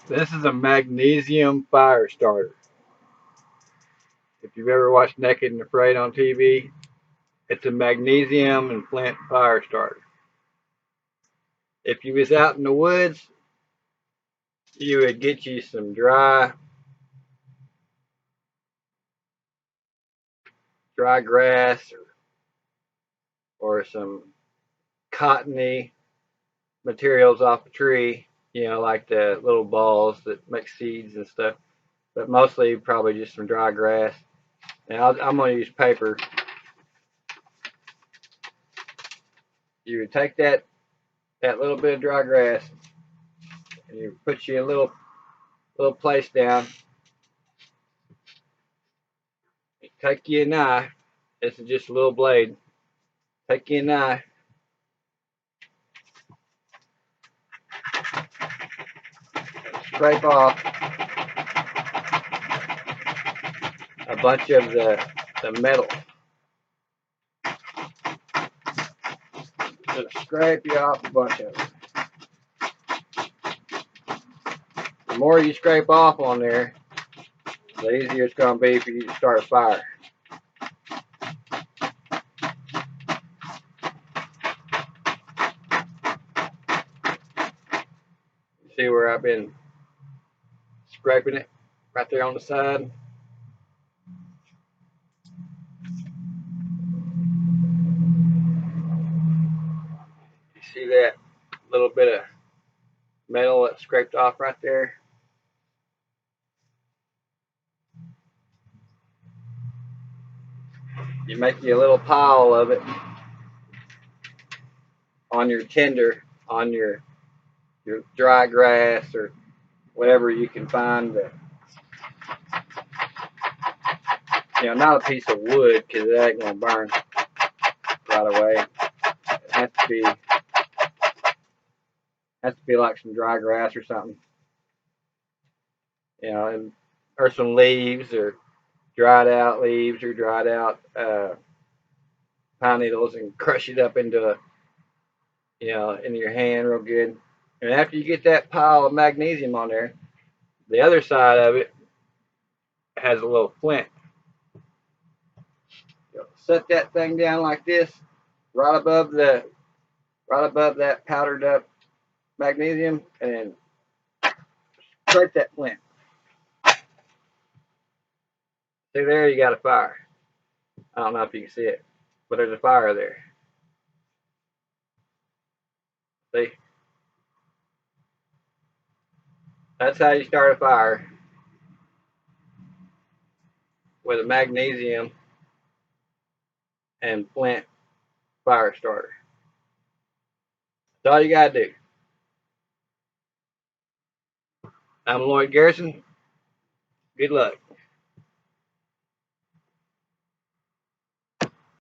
This is a magnesium fire starter. If you've ever watched Naked and Afraid on TV, it's a magnesium and flint fire starter. If you was out in the woods, you would get you some dry grass or some cottony materials off a tree, like the little balls that make seeds and stuff. But mostly probably just some dry grass. And I'm going to use paper. You would take that little bit of dry grass and you put you a little place down. You take you a knife. This is just a little blade. Take you a knife. Scrape off a bunch of the metal. Just scrape you off a bunch of it. The more you scrape off on there, the easier it's going to be for you to start a fire. You see where I've been scraping it right there on the side? You see that little bit of metal that's scraped off right there? You make you a little pile of it on your tinder, on your dry grass or whatever you can find. Not a piece of wood because it ain't gonna burn right away. It has to be like some dry grass or something. Or some leaves or dried out leaves or dried out pine needles and crush it up into your hand real good. And after you get that pile of magnesium on there, the other side of it has a little flint. Set that thing down like this, right above that powdered up magnesium, and then scrape that flint. See there, you got a fire. I don't know if you can see it, but there's a fire there. See? That's how you start a fire with a magnesium and flint fire starter. That's all you gotta do. I'm Lloyd Garrison. Good luck.